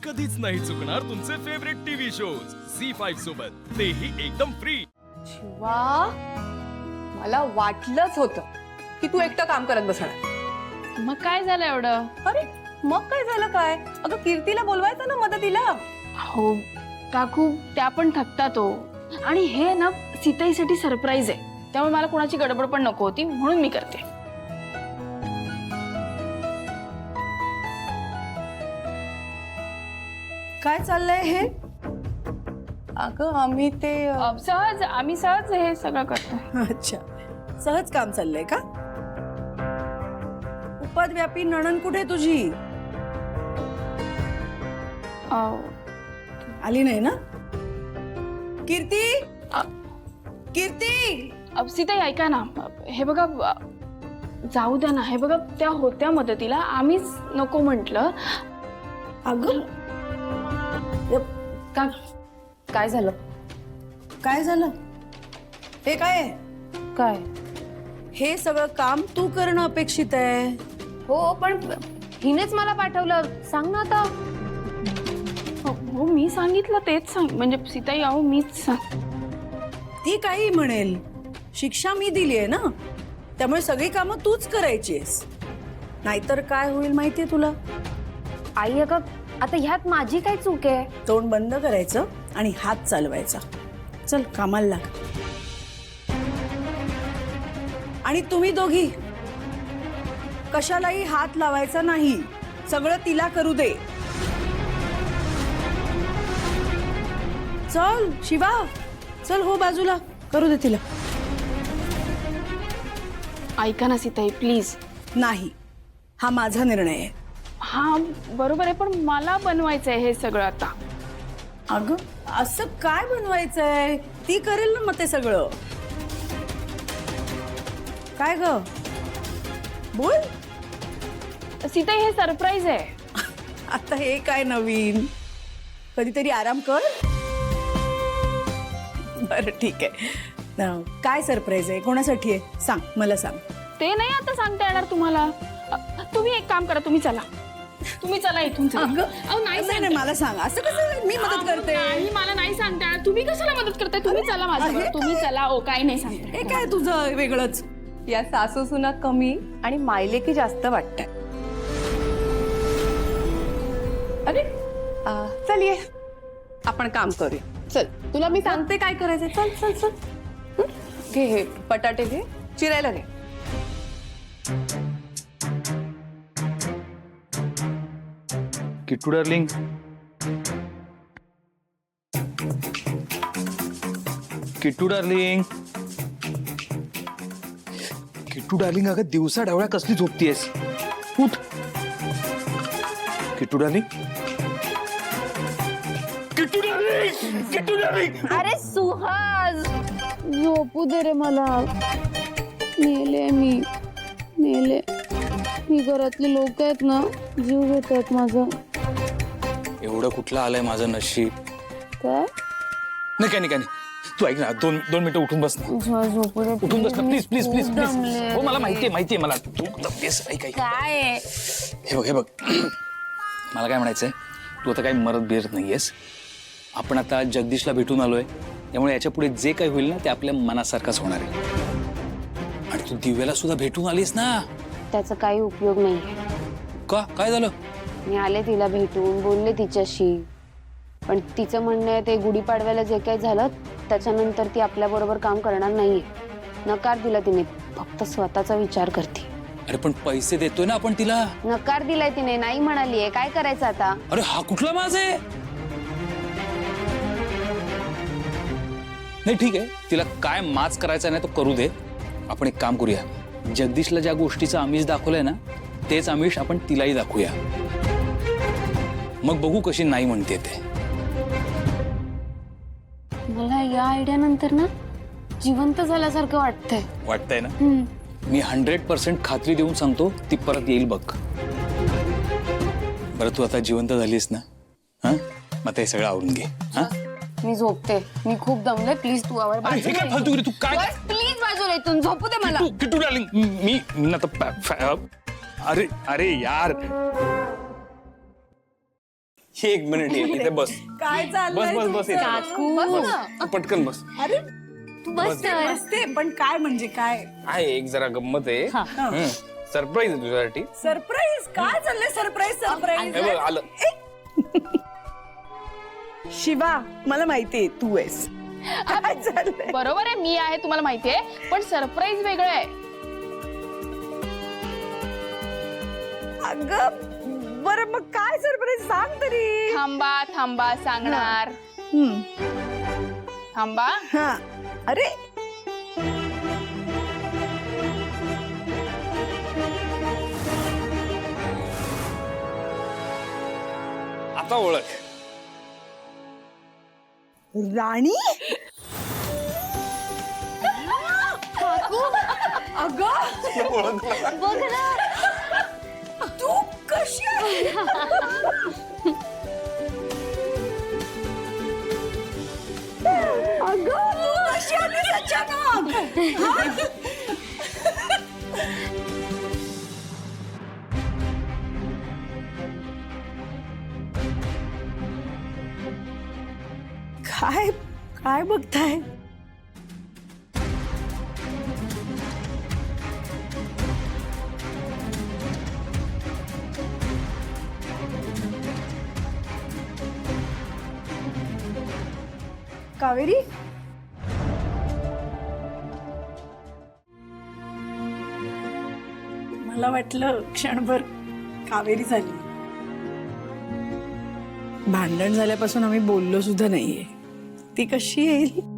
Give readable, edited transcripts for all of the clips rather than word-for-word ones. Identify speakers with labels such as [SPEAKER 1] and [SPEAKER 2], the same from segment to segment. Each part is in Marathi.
[SPEAKER 1] कधीच नाही चुकणार तुमचे फेवरेट टीव्ही शोज झी5 सोबत, तेही एकदम फ्री।
[SPEAKER 2] शिवा, मला वाटलंच होतं की तू एकटं काम करत बसणार।
[SPEAKER 3] मग काय झालं एवढं?
[SPEAKER 2] अरे मग काय झालं काय? अगं कीर्तीला बोलवायचं ना मदतीला।
[SPEAKER 3] हो काकू, त्या पण थकतात हो। आणि हे ना सीताईसाठी सरप्राईज आहे, त्यामुळे मला कोणाची गडबड पण नको होती, म्हणून मी करते।
[SPEAKER 2] काय चाललंय हे? अगं आम्ही ते
[SPEAKER 3] आम्ही सहज हे सगळं करतो।
[SPEAKER 4] अच्छा, सहज काम चाललंय का? उपदव्यापी नणन कुठे तुझी? आली नाही ना? कीर्ती, कीर्ती,
[SPEAKER 3] सीताई ऐका ना, हे बघा, जाऊ द्या ना। हे बघा, त्या होत्या मदतीला, आम्हीच नको म्हटलं।
[SPEAKER 4] अगं
[SPEAKER 2] काय झालं?
[SPEAKER 4] काय झालं? हे काय आहे?
[SPEAKER 2] काय?
[SPEAKER 4] हे सगळं काम तू करणं अपेक्षित आहे।
[SPEAKER 2] हो पण हिनेच मला पाठवलं, सांग ना आता।
[SPEAKER 3] हो मी सांगितलं तेच सांग, म्हणजे सीताई अहो मीच सांग।
[SPEAKER 4] ती काही म्हणेल, शिक्षा मी दिली आहे ना, त्यामुळे सगळी कामं तूच करायचीस। नाहीतर काय होईल माहितीये तुला?
[SPEAKER 2] आई अगं आता ह्यात माझी काय चूक आहे?
[SPEAKER 4] तोंड बंद करायचं आणि हात चालवायचा। चल कामाला लाग। आणि तुम्ही दोघी कशालाही हात लावायचा नाही, सगळं तिला करू दे। चल शिवा, चल हो बाजूला, करू दे तिला।
[SPEAKER 3] ऐका ना सीताई प्लीज।
[SPEAKER 4] नाही, हा माझा निर्णय आहे।
[SPEAKER 3] हा बरोबर आहे, पण मला बनवायचंय हे सगळं आता।
[SPEAKER 4] अगं असं काय बनवायचंय? ती करेल ना मग ते सगळं। काय ग बोल?
[SPEAKER 3] सीताई हे सरप्राईज आहे।
[SPEAKER 4] आता हे काय नवीन? कधीतरी आराम कर। बरं ठीक आहे, काय सरप्राईज आहे? कोणासाठी आहे सांग, मला सांग।
[SPEAKER 3] ते नाही आता सांगता येणार तुम्हाला। तुम्ही एक काम करा, तुम्ही चला, तुम्ही चला इथून चला।
[SPEAKER 4] अगं,
[SPEAKER 3] अहो नाही
[SPEAKER 4] नाही नाही, मला सांग, असं कसं? मी मदत करते।
[SPEAKER 3] नाही, मला नाही सांगता येणार। तुम्ही कशाला मदत करताय? तुम्ही चला माझ्याबरोबर, तुम्ही चला। ओ काय नाही सांगता।
[SPEAKER 4] हे काय तुझं वेगळंच?
[SPEAKER 2] या सासू सुना कमी आणि मायलेकी जास्त वाटतात। अरे चल ये, आपण काम करूया। चल तुला मी सांगते काय करायचंय। चल चल चल, घे हे बटाटे, घे चिरायला घे।
[SPEAKER 5] Kittu darling, Kittu darling, Kittu darling, अगं दिवसा ढवळ्या कसली झोपतीयस? उठ Kittu darling, Kittu darling, Kittu darling.
[SPEAKER 3] अरे सुहास, झोपू दे रे मला। मेले मी घरातले लोक आहेत ना, जीव घेतात माझा।
[SPEAKER 5] एवढं कुठलं आलंय माझं नशीब?
[SPEAKER 3] काय?
[SPEAKER 5] नाही काय नाही, तू ऐक ना, दोन मिनिटं उठून बस ना।
[SPEAKER 3] झोपू दे,
[SPEAKER 5] उठून बस ना प्लीज प्लीज प्लीज प्लीज।
[SPEAKER 3] दमले.
[SPEAKER 5] हो मला माहितीये मला, तू दमतेस। ऐक ऐक,
[SPEAKER 3] काय?
[SPEAKER 5] हे बघ मला काय म्हणायचंय, तू आता काही मरत बिरत नाहीयेस। आपण आता जगदीशला भेटून आलोय, त्यामुळे याच्या पुढे जे काही होईल ना ते आपल्या मनासारखंच होणार आहे। आणि तू दिव्याला सुद्धा भेटून आलीस ना?
[SPEAKER 6] त्याचा काही उपयोग नाहीये।
[SPEAKER 5] का? काय झालं?
[SPEAKER 6] मी आले तिला भेटून, बोलले तिच्याशी, पण तिचं म्हणणं आहे ते गुढीपाडव्याला जे काही झालं त्याच्यानंतर ती आपल्या बरोबर काम करणार नाहीये। नकार दिला तिने, फक्त स्वतःचा विचार करते।
[SPEAKER 5] अरे पण पैसे देतोय ना आपण तिला।
[SPEAKER 6] नकार दिलाय तिने, नाही म्हणालीये। काय करायचं आता?
[SPEAKER 5] अरे हा कुठला माज आहे? नाही ठीक आहे, तिला काय माच करायचा नाही तो करू दे। आपण एक काम करूया, जगदीशला ज्या गोष्टीचं आमिष दाखवलंय ना तेच आमिष आपण तिलाही दाखवूया, मग बघू कशी नाही म्हणते ते।
[SPEAKER 6] मला या आयडिया नंतर ना जिवंत झाल्यासारखं वाटतंय।
[SPEAKER 5] वाटतंय ना? मी 100% खात्री देऊन सांगतो ती परत येईल बघ। बरं तू आता जिवंत झालीस ना? हा मग ते सगळं आवरून घे। हा
[SPEAKER 6] मी झोपते, मी खूप दमले। प्लीज तू आवर।
[SPEAKER 5] अरे हे काय फालतूगिरी, तू काय?
[SPEAKER 6] प्लीज बाजूला इथून झोपू दे मला।
[SPEAKER 5] किट्टू डार्लिंग, मी आता अरे अरे यार, एक मिनिट इथे बस.
[SPEAKER 4] काय
[SPEAKER 5] बस
[SPEAKER 4] चाललंय
[SPEAKER 5] बस बस इथे बस.
[SPEAKER 6] काकू
[SPEAKER 5] पटकन बस.
[SPEAKER 4] अरे
[SPEAKER 6] तू बस तर.
[SPEAKER 4] बसते पण काय म्हणजे काय
[SPEAKER 5] आहे एक जरा गंमत आहे. सरप्राईज आहे तुझ्यासाठी.
[SPEAKER 4] सरप्राईज काय चाललंय सरप्राईज सरप्राईज
[SPEAKER 5] हे बघ आलं.
[SPEAKER 4] शिवा मला माहितीये तू आहेस. काय चाललंय
[SPEAKER 3] बरोबर आहे, मी आहे तुम्हाला माहितीये, पण सरप्राईज वेगळं आहे.
[SPEAKER 4] अगं बरं मग काय सरप्राईज सांग तरी.
[SPEAKER 3] थांबा थांबा सांगणार. थांबा.
[SPEAKER 4] हा अरे
[SPEAKER 5] आता ओळख.
[SPEAKER 4] राणी अगं
[SPEAKER 6] बघ ना.
[SPEAKER 4] तू कशी आहे? अगं तू कशी आलीस अचानक? काय काय बघताय? कावेरी मला वाटलं क्षणभर कावेरी झाली. भांडण झाल्यापासून आम्ही बोललो सुद्धा नाहीये. ती कशी येईल?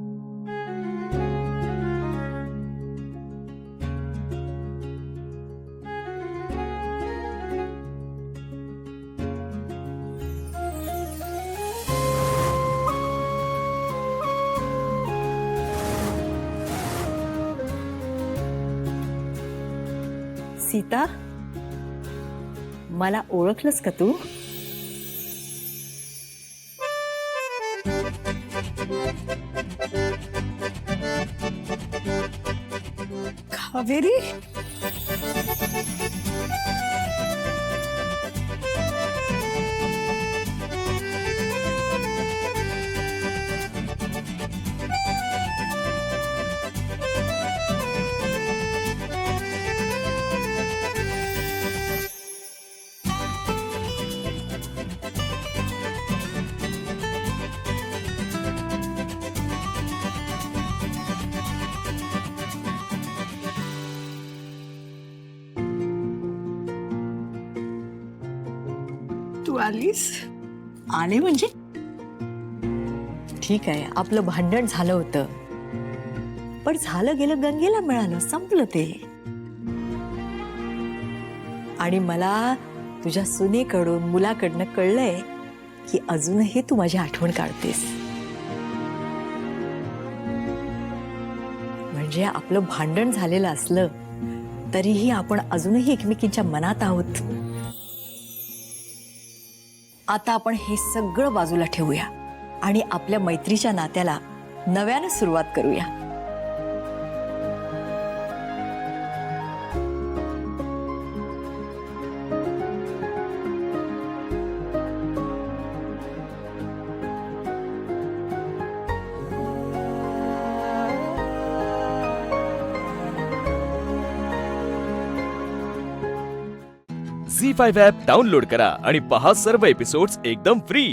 [SPEAKER 7] सीता, मला ओळखलंस का तू?
[SPEAKER 4] कावेरी तू आलीस?
[SPEAKER 7] आले म्हणजे? ठीक आहे, आपलं भांडण झालं होतं, पण झालं गेलं गंगेला मिळालं, संपलं ते. आणि मला तुझ्या सुनेकडून मुलाकडनं कळलंय की अजूनही तू माझी आठवण काढतेस. म्हणजे आपलं भांडण झालेलं असलं तरीही आपण अजूनही एकमेकींच्या मनात आहोत. आता आपण हे सगळं बाजूला ठेवूया आणि आपल्या मैत्रीच्या नात्याला नव्याने सुरुवात करूया.
[SPEAKER 1] झी5 ॲप डाउनलोड करा आणि पहा सर्व एपिसोड्स एकदम फ्री.